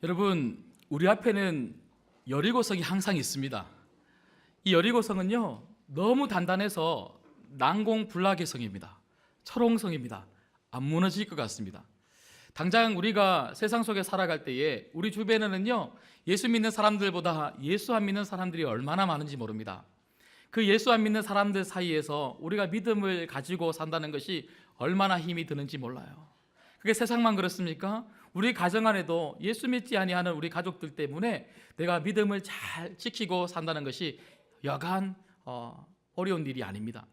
여러분, 우리 앞에는 여리고성이 항상 있습니다. 이 여리고성은요, 너무 단단해서 난공불락의 성입니다. 철옹성입니다. 안 무너질 것 같습니다. 당장 우리가 세상 속에 살아갈 때에 우리 주변에는요, 예수 믿는 사람들보다 예수 안 믿는 사람들이 얼마나 많은지 모릅니다. 그 예수 안 믿는 사람들 사이에서 우리가 믿음을 가지고 산다는 것이 얼마나 힘이 드는지 몰라요. 그게 세상만 그렇습니까? 우리 가정 안에도 예수 믿지 아니하는 우리 가족들 때문에 내가 믿음을 잘 지키고 산다는 것이 여간 어려운 일이 아닙니다.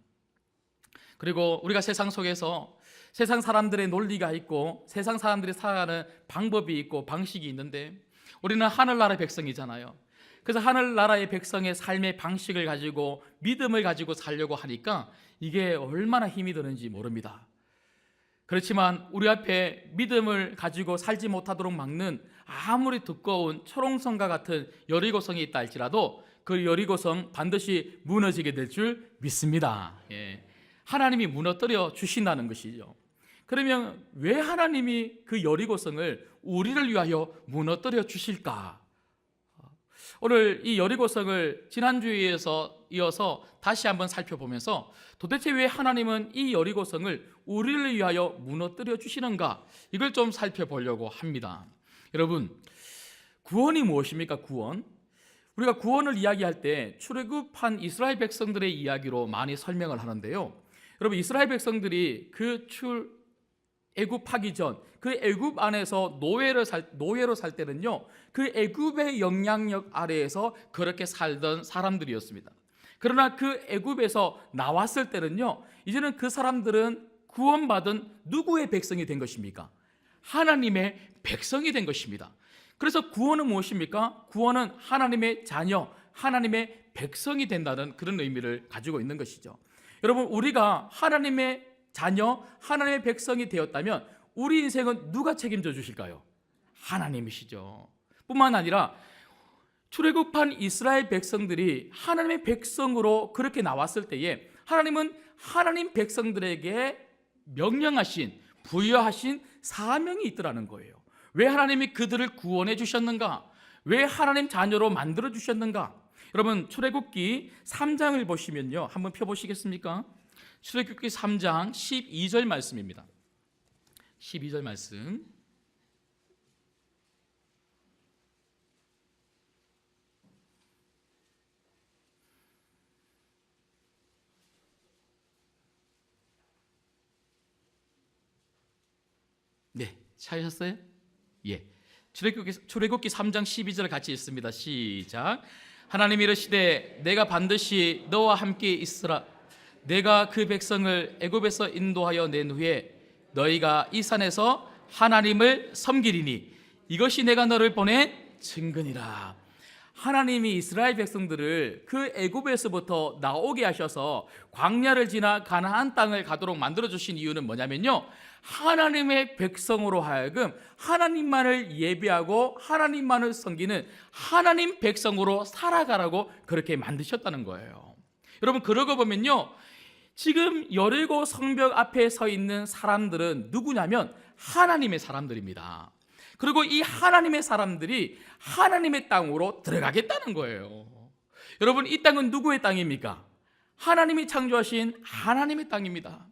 그리고 우리가 세상 속에서 세상 사람들의 논리가 있고 세상 사람들이 살아가는 방법이 있고 방식이 있는데, 우리는 하늘나라의 백성이잖아요. 그래서 하늘나라의 백성의 삶의 방식을 가지고 믿음을 가지고 살려고 하니까 이게 얼마나 힘이 드는지 모릅니다. 그렇지만 우리 앞에 믿음을 가지고 살지 못하도록 막는 아무리 두꺼운 초롱성과 같은 여리고성이 있다 할지라도 그 여리고성 반드시 무너지게 될 줄 믿습니다. 하나님이 무너뜨려 주신다는 것이죠. 그러면 왜 하나님이 그 여리고성을 우리를 위하여 무너뜨려 주실까? 오늘 이 여리고성을 지난주에 이어서 다시 한번 살펴보면서 도대체 왜 하나님은 이 여리고성을 우리를 위하여 무너뜨려 주시는가, 이걸 좀 살펴보려고 합니다. 여러분, 구원이 무엇입니까? 구원. 우리가 구원을 이야기할 때 출애굽한 이스라엘 백성들의 이야기로 많이 설명을 하는데요. 여러분, 이스라엘 백성들이 그 애굽하기 전 그 애굽 안에서 노예로 살 때는요, 그 애굽의 영향력 아래에서 그렇게 살던 사람들이었습니다. 그러나 그 애굽에서 나왔을 때는요, 이제는 그 사람들은 구원받은 누구의 백성이 된 것입니까? 하나님의 백성이 된 것입니다. 그래서 구원은 무엇입니까? 구원은 하나님의 자녀, 하나님의 백성이 된다는 그런 의미를 가지고 있는 것이죠. 여러분, 우리가 하나님의 자녀, 하나님의 백성이 되었다면 우리 인생은 누가 책임져 주실까요? 하나님이시죠. 뿐만 아니라 출애굽한 이스라엘 백성들이 하나님의 백성으로 그렇게 나왔을 때에 하나님은 하나님 백성들에게 명령하신, 부여하신 사명이 있더라는 거예요. 왜 하나님이 그들을 구원해 주셨는가? 왜 하나님 자녀로 만들어 주셨는가? 여러분, 출애굽기 3장을 보시면요, 한번 펴보시겠습니까? 출애굽기 3장 12절 말씀입니다. 12절 말씀. 네, 찾으셨어요? 예. 출애굽기 3장 12절 같이 읽습니다. 시작. 하나님이 이르시되 내가 반드시 너와 함께 있으라. 내가 그 백성을 애굽에서 인도하여 낸 후에 너희가 이 산에서 하나님을 섬기리니 이것이 내가 너를 보낸 증거니라. 하나님이 이스라엘 백성들을 그 애굽에서부터 나오게 하셔서 광야를 지나 가나안 땅을 가도록 만들어 주신 이유는 뭐냐면요, 하나님의 백성으로 하여금 하나님만을 예배하고 하나님만을 섬기는 하나님 백성으로 살아가라고 그렇게 만드셨다는 거예요. 여러분, 그러고 보면요, 지금 여리고 성벽 앞에 서 있는 사람들은 누구냐면 하나님의 사람들입니다. 그리고 이 하나님의 사람들이 하나님의 땅으로 들어가겠다는 거예요. 여러분, 이 땅은 누구의 땅입니까? 하나님이 창조하신 하나님의 땅입니다.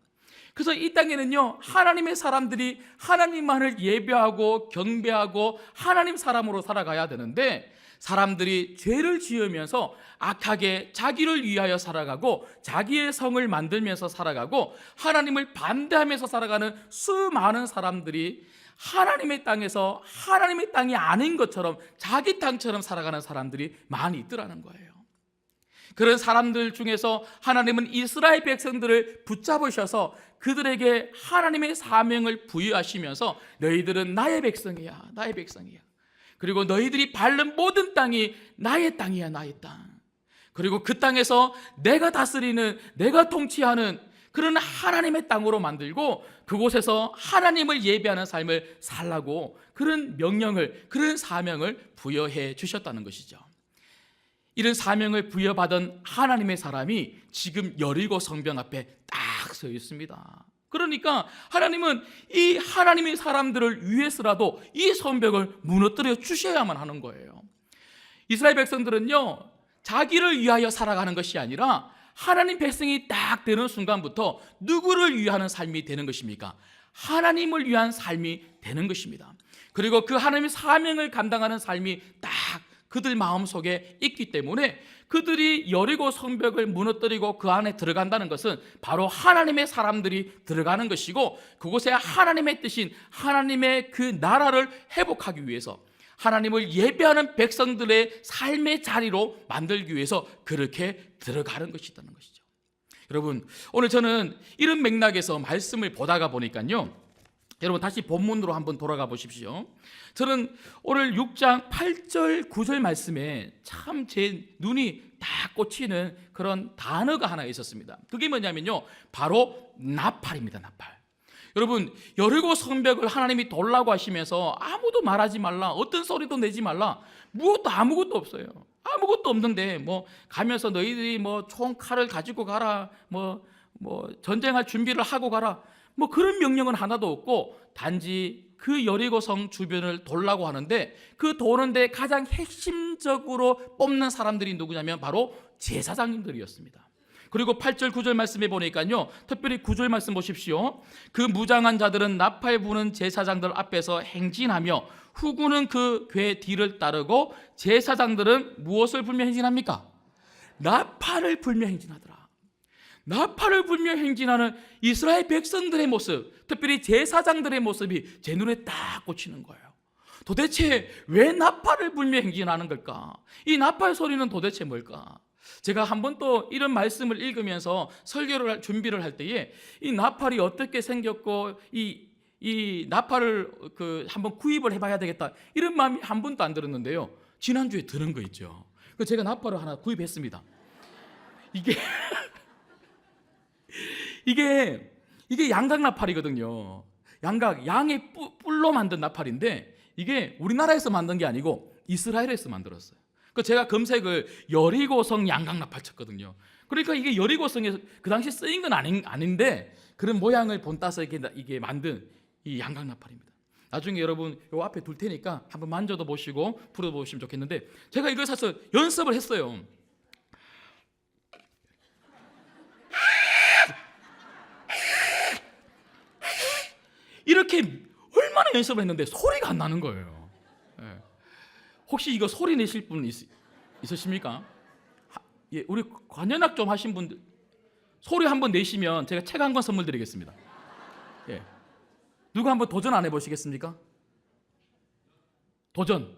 그래서 이 땅에는요, 하나님의 사람들이 하나님만을 예배하고 경배하고 하나님 사람으로 살아가야 되는데, 사람들이 죄를 지으면서 악하게 자기를 위하여 살아가고 자기의 성을 만들면서 살아가고 하나님을 반대하면서 살아가는 수많은 사람들이 하나님의 땅에서 하나님의 땅이 아닌 것처럼 자기 땅처럼 살아가는 사람들이 많이 있더라는 거예요. 그런 사람들 중에서 하나님은 이스라엘 백성들을 붙잡으셔서 그들에게 하나님의 사명을 부여하시면서 너희들은 나의 백성이야, 나의 백성이야. 그리고 너희들이 밟는 모든 땅이 나의 땅이야, 나의 땅. 그리고 그 땅에서 내가 다스리는, 내가 통치하는 그런 하나님의 땅으로 만들고 그곳에서 하나님을 예배하는 삶을 살라고 그런 명령을, 그런 사명을 부여해 주셨다는 것이죠. 이런 사명을 부여받은 하나님의 사람이 지금 여리고 성벽 앞에 딱 서 있습니다. 그러니까 하나님은 이 하나님의 사람들을 위해서라도 이 성벽을 무너뜨려 주셔야만 하는 거예요. 이스라엘 백성들은요, 자기를 위하여 살아가는 것이 아니라 하나님 백성이 딱 되는 순간부터 누구를 위하는 삶이 되는 것입니까? 하나님을 위한 삶이 되는 것입니다. 그리고 그 하나님의 사명을 감당하는 삶이 딱 그들 마음속에 있기 때문에 그들이 여리고 성벽을 무너뜨리고 그 안에 들어간다는 것은 바로 하나님의 사람들이 들어가는 것이고, 그곳에 하나님의 뜻인 하나님의 그 나라를 회복하기 위해서 하나님을 예배하는 백성들의 삶의 자리로 만들기 위해서 그렇게 들어가는 것이라는 것이죠. 여러분, 오늘 저는 이런 맥락에서 말씀을 보다가 보니까요, 여러분 다시 본문으로 한번 돌아가 보십시오. 저는 오늘 6장 8절 9절 말씀에 참 제 눈이 딱 꽂히는 그런 단어가 하나 있었습니다. 그게 뭐냐면요, 바로 나팔입니다. 나팔. 여러분, 여리고 성벽을 하나님이 돌라고 하시면서 아무도 말하지 말라, 어떤 소리도 내지 말라, 아무것도 없어요. 아무것도 없는데 뭐 가면서 너희들이 뭐 총 칼을 가지고 가라, 뭐 전쟁할 준비를 하고 가라, 뭐 그런 명령은 하나도 없고 단지 그 여리고성 주변을 돌라고 하는데, 그 도는데 가장 핵심적으로 뽑는 사람들이 누구냐면 바로 제사장님들이었습니다. 그리고 8절 9절 말씀에 보니까요, 특별히 9절 말씀 보십시오. 그 무장한 자들은 나팔 부는 제사장들 앞에서 행진하며 후구는 그 궤 뒤를 따르고, 제사장들은 무엇을 불며 행진합니까? 나팔을 불며 행진하더라. 나팔을 불며 행진하는 이스라엘 백성들의 모습, 특별히 제사장들의 모습이 제 눈에 딱 꽂히는 거예요. 도대체 왜 나팔을 불며 행진하는 걸까? 이 나팔 소리는 도대체 뭘까? 제가 한 번 또 이런 말씀을 읽으면서 설교를 준비를 할 때에 이 나팔이 어떻게 생겼고 이 나팔을 한번 구입을 해봐야 되겠다, 이런 마음이 한 번도 안 들었는데요, 지난주에 들은 거 있죠. 그 제가 나팔을 하나 구입했습니다. 이게 양각 나팔이거든요. 양의 뿔로 만든 나팔인데, 이게 우리나라에서 만든 게 아니고 이스라엘에서 만들었어요. 그 제가 검색을 여리고성 양각 나팔 쳤거든요. 그러니까 이게 여리고성에서 그 당시 쓰인 건 아닌데 그런 모양을 본따서 이게 만든 이 양각 나팔입니다. 나중에 여러분 요 앞에 둘 테니까 한번 만져도 보시고 풀어보시면 좋겠는데, 제가 이걸 사서 연습을 했어요. 이렇게 얼마나 연습을 했는데 소리가 안 나는 거예요. 예. 혹시 이거 소리 내실 분 있으십니까? 예, 우리 관현악 좀 하신 분들 소리 한번 내시면 제가 책 한 권 선물 드리겠습니다. 예. 누구 한번 도전 안 해보시겠습니까? 도전.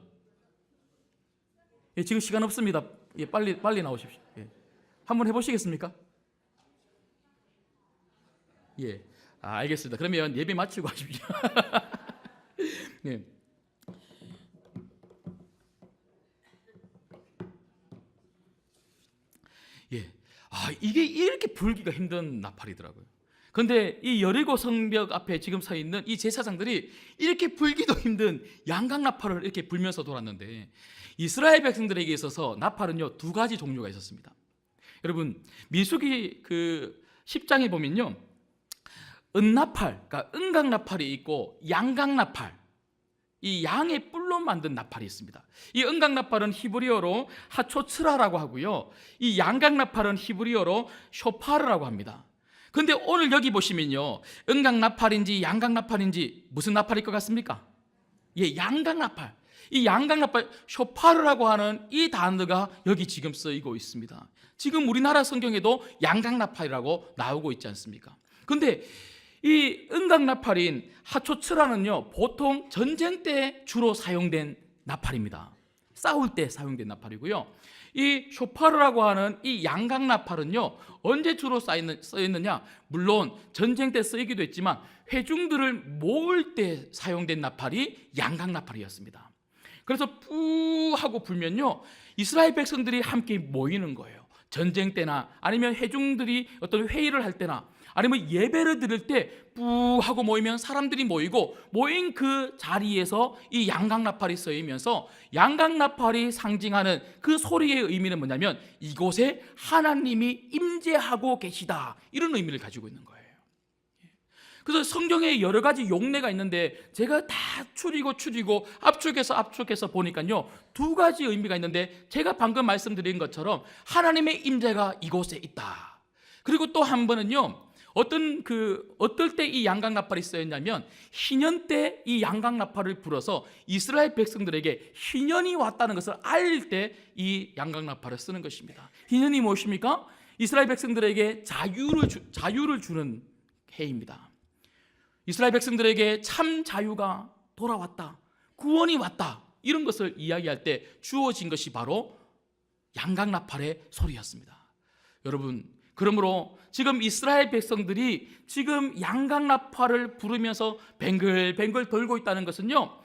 예, 지금 시간 없습니다. 예, 빨리 나오십시오. 예. 한번 해보시겠습니까? 예. 알겠습니다. 그러면 예배 마치고 하십시오. 네. 예. 이게 이렇게 불기가 힘든 나팔이더라고요. 그런데 이 여리고 성벽 앞에 지금 서 있는 이 제사장들이 이렇게 불기도 힘든 양각 나팔을 이렇게 불면서 돌았는데, 이스라엘 백성들에게 있어서 나팔은요 2가지 종류가 있었습니다. 여러분, 민수기 10장에 보면요, 은나팔, 그러니까 은각나팔이 있고 양각나팔, 이 양의 뿔로 만든 나팔이 있습니다. 이 은각나팔은 히브리어로 하초츠라라고 하고요, 이 양각나팔은 히브리어로 쇼파르라고 합니다. 그런데 오늘 여기 보시면요, 은각나팔인지 양각나팔인지 무슨 나팔일 것 같습니까? 예, 양각나팔. 이 양각나팔 쇼파르라고 하는 이 단어가 여기 지금 쓰이고 있습니다. 지금 우리나라 성경에도 양각나팔이라고 나오고 있지 않습니까? 그런데 이 은각나팔인 하초츠라는요, 보통 전쟁 때 주로 사용된 나팔입니다. 싸울 때 사용된 나팔이고요. 이 쇼파르라고 하는 이 양각나팔은요, 언제 주로 쓰였느냐? 물론 전쟁 때 쓰이기도 했지만 회중들을 모을 때 사용된 나팔이 양각나팔이었습니다. 그래서 뿌 하고 불면요, 이스라엘 백성들이 함께 모이는 거예요. 전쟁 때나 아니면 회중들이 어떤 회의를 할 때나 아니면 예배를 드릴 때 뿌 하고 모이면 사람들이 모이고, 모인 그 자리에서 이 양각나팔이 쓰이면서 양각나팔이 상징하는 그 소리의 의미는 뭐냐면 이곳에 하나님이 임재하고 계시다, 이런 의미를 가지고 있는 거예요. 그래서 성경에 여러 가지 용례가 있는데 제가 다 추리고 압축해서 보니까요, 두 가지 의미가 있는데, 제가 방금 말씀드린 것처럼 하나님의 임재가 이곳에 있다. 그리고 또 한 번은요, 어떨 때 이 양강나팔이 쓰였냐면, 희년 때 이 양강나팔을 불어서 이스라엘 백성들에게 희년이 왔다는 것을 알릴 때 이 양강나팔을 쓰는 것입니다. 희년이 무엇입니까? 이스라엘 백성들에게 자유를 주는 해입니다. 이스라엘 백성들에게 참 자유가 돌아왔다, 구원이 왔다, 이런 것을 이야기할 때 주어진 것이 바로 양강나팔의 소리였습니다. 여러분, 그러므로 지금 이스라엘 백성들이 지금 양강나팔을 부르면서 뱅글뱅글 돌고 있다는 것은요,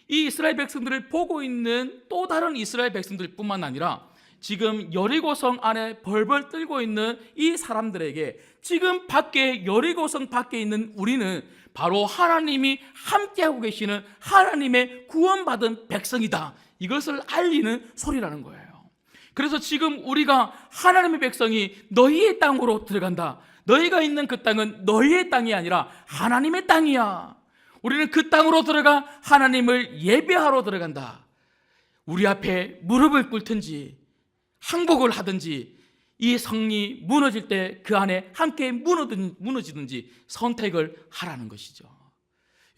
이 이스라엘 백성들을 보고 있는 또 다른 이스라엘 백성들뿐만 아니라 지금 여리고성 안에 벌벌 떨고 있는 이 사람들에게, 지금 여리고성 밖에 있는 우리는 바로 하나님이 함께하고 계시는 하나님의 구원받은 백성이다, 이것을 알리는 소리라는 거예요. 그래서 지금 우리가 하나님의 백성이 너희의 땅으로 들어간다, 너희가 있는 그 땅은 너희의 땅이 아니라 하나님의 땅이야, 우리는 그 땅으로 들어가 하나님을 예배하러 들어간다, 우리 앞에 무릎을 꿇든지 항복을 하든지 이 성이 무너질 때 그 안에 함께 무너지든지 선택을 하라는 것이죠.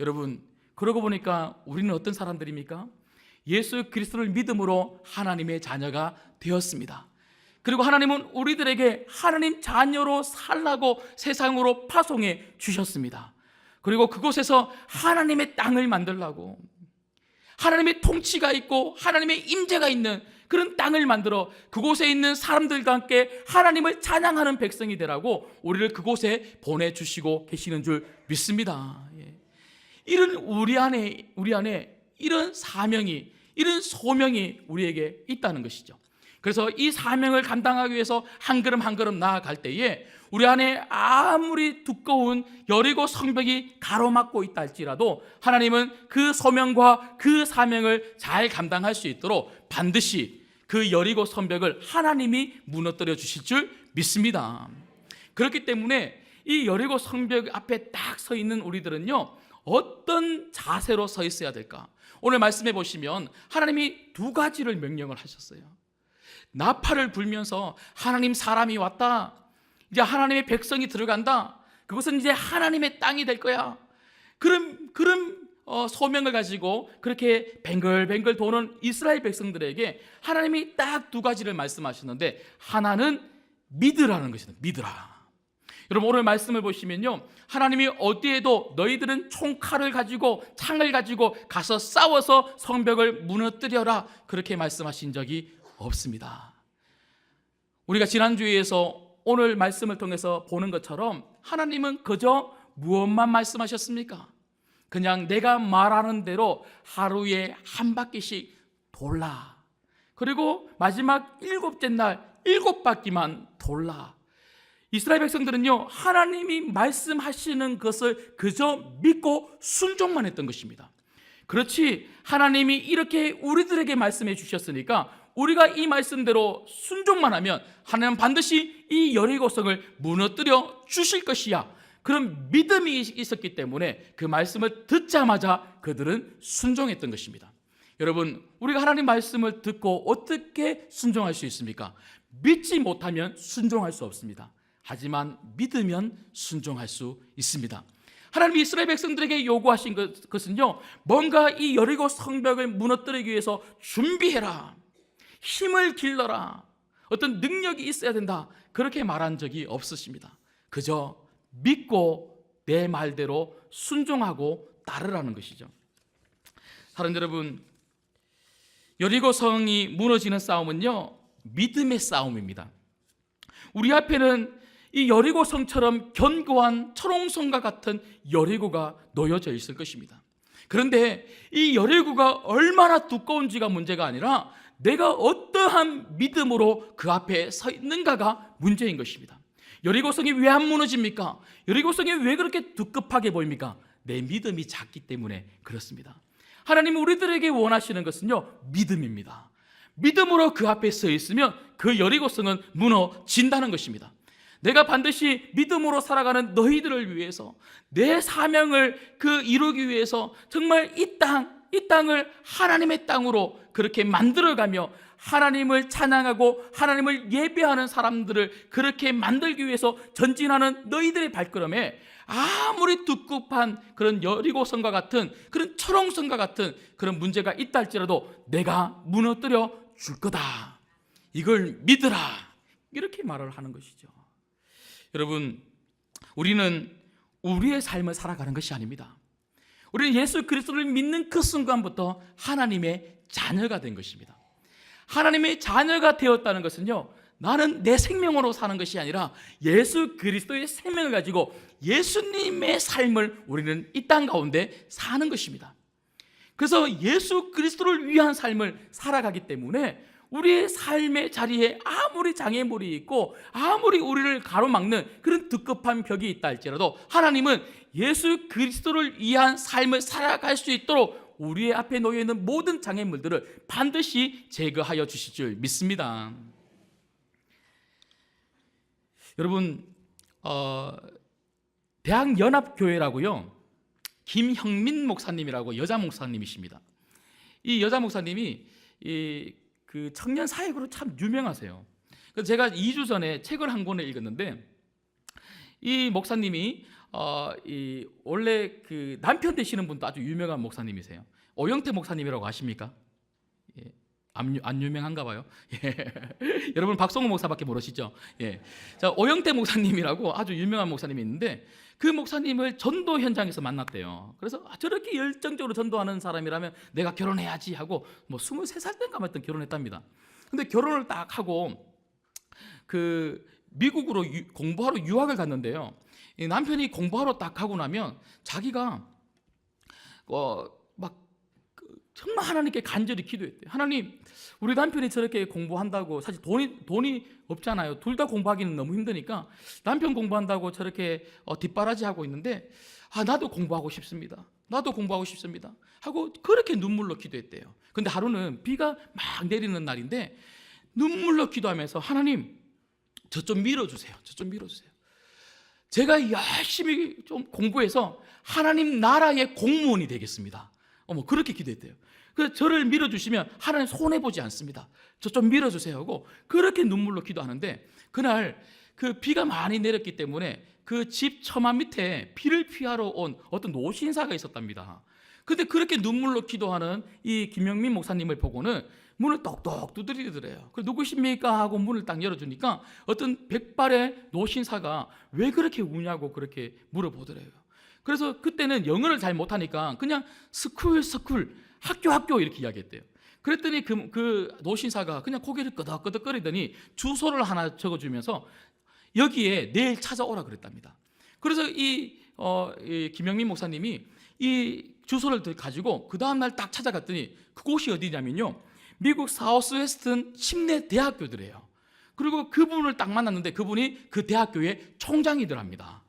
여러분, 그러고 보니까 우리는 어떤 사람들입니까? 예수 그리스도를 믿음으로 하나님의 자녀가 되었습니다. 그리고 하나님은 우리들에게 하나님 자녀로 살라고 세상으로 파송해 주셨습니다. 그리고 그곳에서 하나님의 땅을 만들라고, 하나님의 통치가 있고 하나님의 임재가 있는 그런 땅을 만들어 그곳에 있는 사람들과 함께 하나님을 찬양하는 백성이 되라고 우리를 그곳에 보내주시고 계시는 줄 믿습니다. 이런 우리 안에 이런 사명이, 이런 소명이 우리에게 있다는 것이죠. 그래서 이 사명을 감당하기 위해서 한 걸음 한 걸음 나아갈 때에 우리 안에 아무리 두꺼운 여리고 성벽이 가로막고 있다 할지라도 하나님은 그 소명과 그 사명을 잘 감당할 수 있도록 반드시 그 여리고 성벽을 하나님이 무너뜨려 주실 줄 믿습니다. 그렇기 때문에 이 여리고 성벽 앞에 딱 서 있는 우리들은요, 어떤 자세로 서 있어야 될까? 오늘 말씀해 보시면 하나님이 두 가지를 명령을 하셨어요. 나팔을 불면서 하나님 사람이 왔다, 이제 하나님의 백성이 들어간다, 그것은 이제 하나님의 땅이 될 거야, 그런 소명을 가지고 그렇게 뱅글뱅글 도는 이스라엘 백성들에게 하나님이 딱 두 가지를 말씀하셨는데, 하나는 믿으라는 것이다. 믿으라. 여러분, 오늘 말씀을 보시면요, 하나님이 어디에도 너희들은 총칼을 가지고 창을 가지고 가서 싸워서 성벽을 무너뜨려라, 그렇게 말씀하신 적이 없습니다. 우리가 지난주에서 오늘 말씀을 통해서 보는 것처럼 하나님은 그저 무엇만 말씀하셨습니까? 그냥 내가 말하는 대로 하루에 한 바퀴씩 돌라, 그리고 마지막 7째 날 7바퀴만 돌라. 이스라엘 백성들은요, 하나님이 말씀하시는 것을 그저 믿고 순종만 했던 것입니다. 그렇지, 하나님이 이렇게 우리들에게 말씀해 주셨으니까 우리가 이 말씀대로 순종만 하면 하나님은 반드시 이 여리고성을 무너뜨려 주실 것이야, 그런 믿음이 있었기 때문에 그 말씀을 듣자마자 그들은 순종했던 것입니다. 여러분, 우리가 하나님 말씀을 듣고 어떻게 순종할 수 있습니까? 믿지 못하면 순종할 수 없습니다. 하지만 믿으면 순종할 수 있습니다. 하나님이 이스라엘 백성들에게 요구하신 것은요, 뭔가 이 여리고 성벽을 무너뜨리기 위해서 준비해라, 힘을 길러라, 어떤 능력이 있어야 된다, 그렇게 말한 적이 없으십니다. 그저 믿고 내 말대로 순종하고 따르라는 것이죠. 사랑하는 여러분, 여리고 성이 무너지는 싸움은요, 믿음의 싸움입니다. 우리 앞에는 이 여리고 성처럼 견고한 철옹성과 같은 여리고가 놓여져 있을 것입니다. 그런데 이 여리고가 얼마나 두꺼운지가 문제가 아니라 내가 어떠한 믿음으로 그 앞에 서 있는가가 문제인 것입니다. 여리고성이 왜 안 무너집니까? 여리고성이 왜 그렇게 두껍하게 보입니까? 내 믿음이 작기 때문에 그렇습니다. 하나님이 우리들에게 원하시는 것은요, 믿음입니다. 믿음으로 그 앞에 서 있으면 그 여리고성은 무너진다는 것입니다. 내가 반드시 믿음으로 살아가는 너희들을 위해서 내 사명을 이루기 위해서 정말 이 땅을 하나님의 땅으로 그렇게 만들어가며 하나님을 찬양하고 하나님을 예배하는 사람들을 그렇게 만들기 위해서 전진하는 너희들의 발걸음에 아무리 두껍한 그런 여리고성과 같은 그런 초롱성과 같은 그런 문제가 있다 할지라도 내가 무너뜨려 줄 거다. 이걸 믿으라. 이렇게 말을 하는 것이죠. 여러분, 우리는 우리의 삶을 살아가는 것이 아닙니다. 우리는 예수 그리스도를 믿는 그 순간부터 하나님의 자녀가 된 것입니다. 하나님의 자녀가 되었다는 것은요, 나는 내 생명으로 사는 것이 아니라 예수 그리스도의 생명을 가지고 예수님의 삶을 우리는 이 땅 가운데 사는 것입니다. 그래서 예수 그리스도를 위한 삶을 살아가기 때문에 우리의 삶의 자리에 아무리 장애물이 있고 아무리 우리를 가로막는 그런 두껍한 벽이 있다 할지라도 하나님은 예수 그리스도를 위한 삶을 살아갈 수 있도록 우리의 앞에 놓여 있는 모든 장애물들을 반드시 제거하여 주실 줄 믿습니다. 여러분, 대학연합교회라고요, 김형민 목사님이라고 여자 목사님이십니다. 이 여자 목사님이 그 청년 사역으로 참 유명하세요. 그래서 제가 2주 전에 책을 한 권을 읽었는데, 이 목사님이 원래 그 남편 되시는 분도 아주 유명한 목사님이세요. 오영태 목사님이라고 아십니까? 예. 안 유명한가 봐요. 예. 여러분 박성호 목사밖에 모르시죠? 예. 자, 오영태 목사님이라고 아주 유명한 목사님이 있는데 그 목사님을 전도 현장에서 만났대요. 그래서 저렇게 열정적으로 전도하는 사람이라면 내가 결혼해야지 하고 뭐 23살 때인가 말든 결혼했답니다. 근데 결혼을 딱 하고 그 미국으로 공부하러 유학을 갔는데요. 이 남편이 공부하러 딱 가고 나면 자기가 막 정말 하나님께 간절히 기도했대요. 하나님, 우리 남편이 저렇게 공부한다고, 사실 돈이 없잖아요. 둘 다 공부하기는 너무 힘드니까 남편 공부한다고 저렇게 뒷바라지하고 있는데 나도 공부하고 싶습니다. 나도 공부하고 싶습니다 하고 그렇게 눈물로 기도했대요. 근데 하루는 비가 막 내리는 날인데 눈물로 기도하면서 하나님, 저 좀 밀어주세요. 저 좀 밀어주세요. 제가 열심히 좀 공부해서 하나님 나라의 공무원이 되겠습니다. 그렇게 기도했대요. 그래서 저를 밀어주시면 하나님 손해보지 않습니다. 저 좀 밀어주세요 하고 그렇게 눈물로 기도하는데, 그날 그 비가 많이 내렸기 때문에 그 집 처마 밑에 비를 피하러 온 어떤 노신사가 있었답니다. 근데 그렇게 눈물로 기도하는 이 김영민 목사님을 보고는 문을 똑똑 두드리더래요. 누구십니까 하고 문을 딱 열어주니까 어떤 백발의 노신사가 왜 그렇게 우냐고 그렇게 물어보더래요. 그래서 그때는 영어를 잘 못하니까 그냥 스쿨 학교 이렇게 이야기했대요. 그랬더니 그 노신사가 그냥 고개를 끄덕끄덕거리더니 주소를 하나 적어주면서 여기에 내일 찾아오라 그랬답니다. 그래서 이 김영민 목사님이 이 주소를 가지고 그 다음날 딱 찾아갔더니 그곳이 어디냐면요, 미국 사우스웨스턴 침례 대학교들이에요. 그리고 그분을 딱 만났는데 그분이 그 대학교의 총장이더랍니다.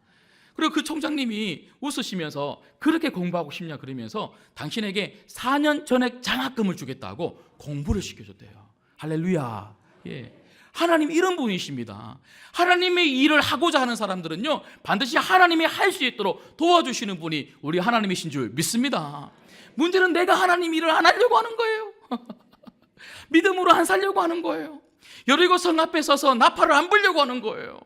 그리고 그 총장님이 웃으시면서 그렇게 공부하고 싶냐 그러면서 당신에게 4년 전액 장학금을 주겠다고 공부를 시켜줬대요. 할렐루야. 예. 하나님 이런 분이십니다. 하나님의 일을 하고자 하는 사람들은요, 반드시 하나님이 할 수 있도록 도와주시는 분이 우리 하나님이신 줄 믿습니다. 문제는 내가 하나님 일을 안 하려고 하는 거예요. 믿음으로 안 살려고 하는 거예요. 여리고 성 앞에 서서 나팔을 안 불려고 하는 거예요.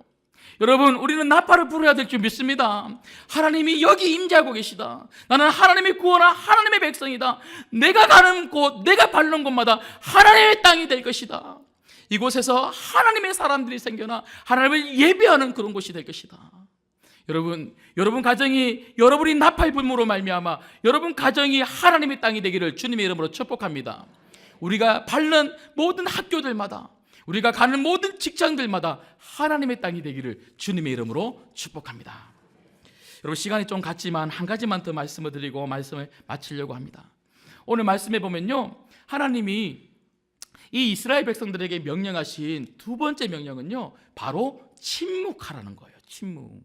여러분, 우리는 나팔을 불어야 될 줄 믿습니다. 하나님이 여기 임재하고 계시다. 나는 하나님의 구원한 하나님의 백성이다. 내가 가는 곳, 내가 밟는 곳마다 하나님의 땅이 될 것이다. 이곳에서 하나님의 사람들이 생겨나 하나님을 예배하는 그런 곳이 될 것이다. 여러분 가정이 여러분이 나팔 불므로 말미암아 여러분 가정이 하나님의 땅이 되기를 주님의 이름으로 축복합니다. 우리가 밟는 모든 학교들마다, 우리가 가는 모든 직장들마다 하나님의 땅이 되기를 주님의 이름으로 축복합니다. 여러분, 시간이 좀 갔지만 한 가지만 더 말씀을 드리고 말씀을 마치려고 합니다. 오늘 말씀해 보면요, 하나님이 이 이스라엘 백성들에게 명령하신 두 번째 명령은요, 바로 침묵하라는 거예요. 침묵.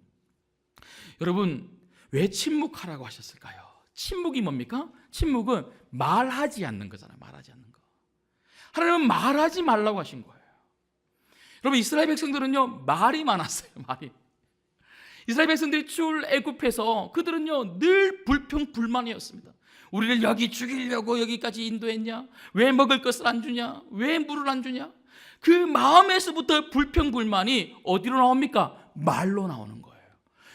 여러분, 왜 침묵하라고 하셨을까요? 침묵이 뭡니까? 침묵은 말하지 않는 거잖아요. 말하지 않는 거. 하나님은 말하지 말라고 하신 거예요. 여러분, 이스라엘 백성들은요 말이 많았어요. 말이. 이스라엘 백성들이 출애굽해서 그들은요 늘 불평불만이었습니다. 우리를 여기 죽이려고 여기까지 인도했냐? 왜 먹을 것을 안 주냐? 왜 물을 안 주냐? 그 마음에서부터 불평불만이 어디로 나옵니까? 말로 나오는 거예요.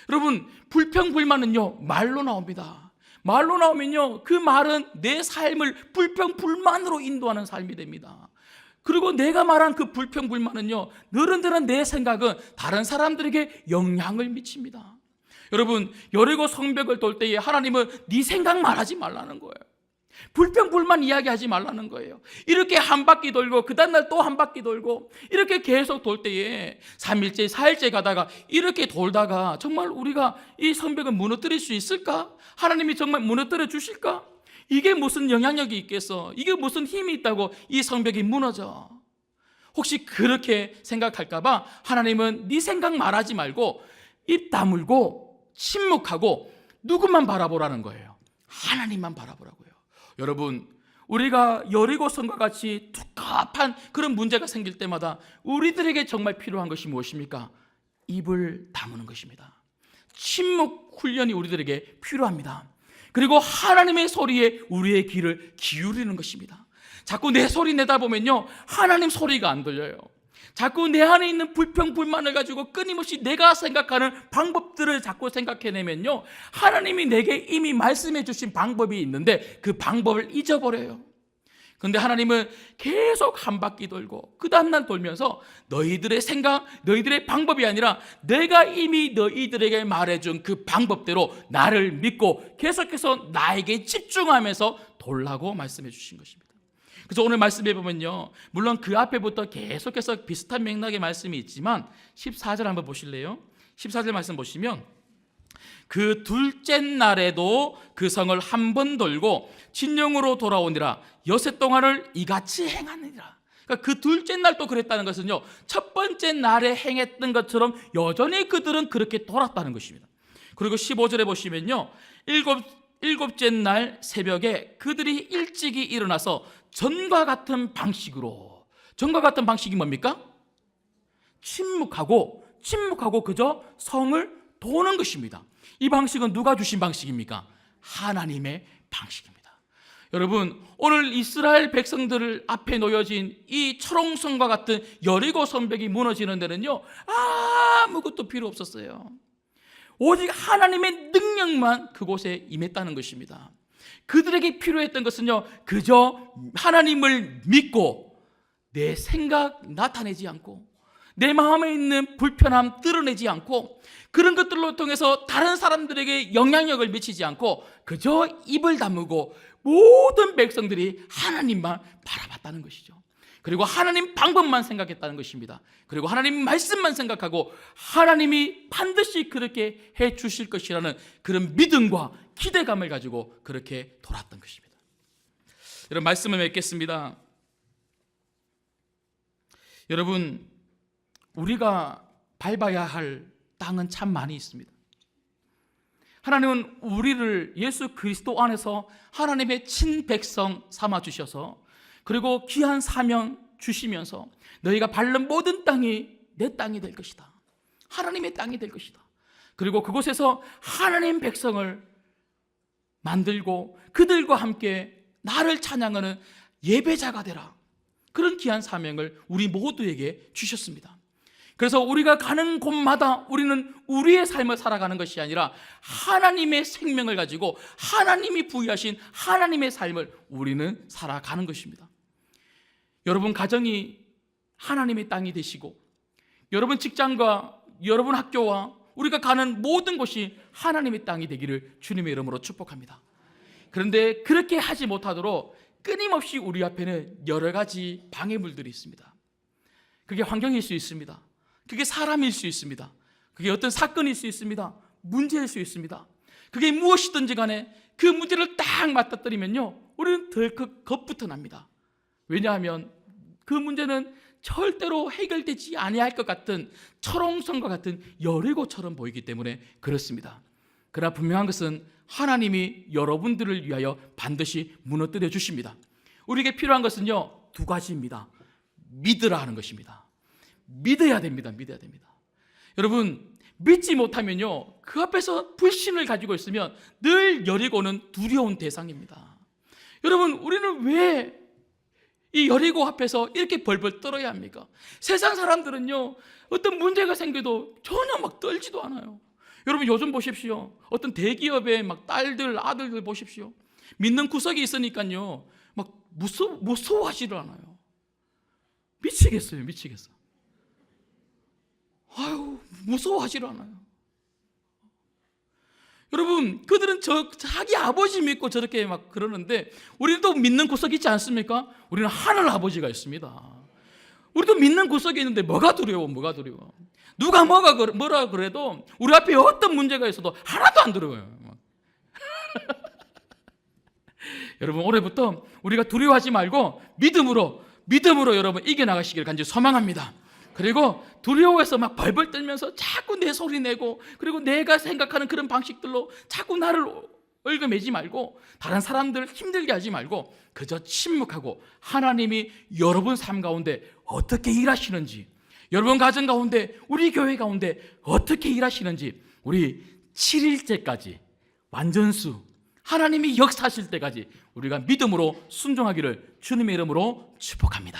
여러분, 불평불만은요 말로 나옵니다. 말로 나오면요 그 말은 내 삶을 불평불만으로 인도하는 삶이 됩니다. 그리고 내가 말한 그 불평불만은요 늘은들은 내 생각은 다른 사람들에게 영향을 미칩니다. 여러분, 여리고 성벽을 돌 때에 하나님은 네 생각 말하지 말라는 거예요. 불평불만 이야기하지 말라는 거예요. 이렇게 한 바퀴 돌고 그 다음날 또 한 바퀴 돌고 이렇게 계속 돌 때에 3일째 4일째 가다가 이렇게 돌다가 정말 우리가 이 성벽을 무너뜨릴 수 있을까? 하나님이 정말 무너뜨려 주실까? 이게 무슨 영향력이 있겠어? 이게 무슨 힘이 있다고 이 성벽이 무너져? 혹시 그렇게 생각할까 봐 하나님은 네 생각 말하지 말고 입 다물고 침묵하고 누구만 바라보라는 거예요? 하나님만 바라보라고요. 여러분, 우리가 여리고성과 같이 tuk합한 그런 문제가 생길 때마다 우리들에게 정말 필요한 것이 무엇입니까? 입을 다무는 것입니다. 침묵 훈련이 우리들에게 필요합니다. 그리고 하나님의 소리에 우리의 귀를 기울이는 것입니다. 자꾸 내 소리 내다 보면요 하나님 소리가 안 들려요. 자꾸 내 안에 있는 불평불만을 가지고 끊임없이 내가 생각하는 방법들을 자꾸 생각해내면요 하나님이 내게 이미 말씀해 주신 방법이 있는데 그 방법을 잊어버려요. 그런데 하나님은 계속 한 바퀴 돌고 그 다음날 돌면서 너희들의 생각, 너희들의 방법이 아니라 내가 이미 너희들에게 말해준 그 방법대로 나를 믿고 계속해서 나에게 집중하면서 돌라고 말씀해 주신 것입니다. 그래서 오늘 말씀해 보면요 물론 그 앞에부터 계속해서 비슷한 맥락의 말씀이 있지만 14절 한번 보실래요? 14절 말씀 보시면 그 둘째 날에도 그 성을 한 번 돌고 진영으로 돌아오니라 여섯 동안을 이같이 행하느니라. 그러니까 그 둘째 날도 그랬다는 것은요 첫 번째 날에 행했던 것처럼 여전히 그들은 그렇게 돌았다는 것입니다. 그리고 15절에 보시면요 일곱째 날 새벽에 그들이 일찍이 일어나서 전과 같은 방식으로, 전과 같은 방식이 뭡니까? 침묵하고 그저 성을 도는 것입니다. 이 방식은 누가 주신 방식입니까? 하나님의 방식입니다. 여러분, 오늘 이스라엘 백성들 앞에 놓여진 이 초롱성과 같은 여리고 성벽이 무너지는 데는요 아무것도 필요 없었어요. 오직 하나님의 능력만 그곳에 임했다는 것입니다. 그들에게 필요했던 것은요 그저 하나님을 믿고 내 생각 나타내지 않고 내 마음에 있는 불편함 드러내지 않고 그런 것들로 통해서 다른 사람들에게 영향력을 미치지 않고 그저 입을 다물고 모든 백성들이 하나님만 바라봤다는 것이죠. 그리고 하나님 방법만 생각했다는 것입니다. 그리고 하나님 말씀만 생각하고 하나님이 반드시 그렇게 해 주실 것이라는 그런 믿음과 기대감을 가지고 그렇게 돌았던 것입니다. 여러분, 말씀을 맺겠습니다. 여러분, 우리가 밟아야 할 땅은 참 많이 있습니다. 하나님은 우리를 예수 그리스도 안에서 하나님의 친백성 삼아 주셔서 그리고 귀한 사명 주시면서 너희가 밟는 모든 땅이 내 땅이 될 것이다. 하나님의 땅이 될 것이다. 그리고 그곳에서 하나님 백성을 만들고 그들과 함께 나를 찬양하는 예배자가 되라. 그런 귀한 사명을 우리 모두에게 주셨습니다. 그래서 우리가 가는 곳마다 우리는 우리의 삶을 살아가는 것이 아니라 하나님의 생명을 가지고 하나님이 부여하신 하나님의 삶을 우리는 살아가는 것입니다. 여러분 가정이 하나님의 땅이 되시고 여러분 직장과 여러분 학교와 우리가 가는 모든 곳이 하나님의 땅이 되기를 주님의 이름으로 축복합니다. 그런데 그렇게 하지 못하도록 끊임없이 우리 앞에는 여러 가지 방해물들이 있습니다. 그게 환경일 수 있습니다. 그게 사람일 수 있습니다. 그게 어떤 사건일 수 있습니다. 문제일 수 있습니다. 그게 무엇이든지 간에 그 문제를 딱 맞닥뜨리면요 우리는 덜컥 겁부터 납니다. 왜냐하면 그 문제는 절대로 해결되지 아니할 것 같은 초롱성과 같은 여리고처럼 보이기 때문에 그렇습니다. 그러나 분명한 것은 하나님이 여러분들을 위하여 반드시 무너뜨려 주십니다. 우리에게 필요한 것은요 두 가지입니다. 믿으라 하는 것입니다. 믿어야 됩니다. 믿어야 됩니다. 여러분, 믿지 못하면요, 그 앞에서 불신을 가지고 있으면 늘 여리고는 두려운 대상입니다. 여러분, 우리는 왜 이 여리고 앞에서 이렇게 벌벌 떨어야 합니까? 세상 사람들은요, 어떤 문제가 생겨도 전혀 막 떨지도 않아요. 여러분, 요즘 보십시오. 어떤 대기업의 막 딸들, 아들들 보십시오. 믿는 구석이 있으니까요, 막 무서워하지를 않아요. 미치겠어요, 미치겠어. 아유, 무서워하지를 않아요. 여러분, 그들은 자기 아버지 믿고 저렇게 막 그러는데, 우리는 또 믿는 구석이 있지 않습니까? 우리는 하늘 아버지가 있습니다. 우리도 믿는 구석이 있는데 뭐가 두려워, 뭐가 두려워. 누가 뭐라 그래도 우리 앞에 어떤 문제가 있어도 하나도 안 두려워요. 여러분, 올해부터 우리가 두려워하지 말고 믿음으로 여러분 이겨나가시길 간절히 소망합니다. 그리고 두려워해서 막 벌벌 떨면서 자꾸 내 소리 내고, 그리고 내가 생각하는 그런 방식들로 자꾸 나를 얽어매지 말고, 다른 사람들을 힘들게 하지 말고 그저 침묵하고 하나님이 여러분 삶 가운데 어떻게 일하시는지, 여러분 가정 가운데, 우리 교회 가운데 어떻게 일하시는지, 우리 7일째까지 완전수 하나님이 역사하실 때까지 우리가 믿음으로 순종하기를 주님의 이름으로 축복합니다.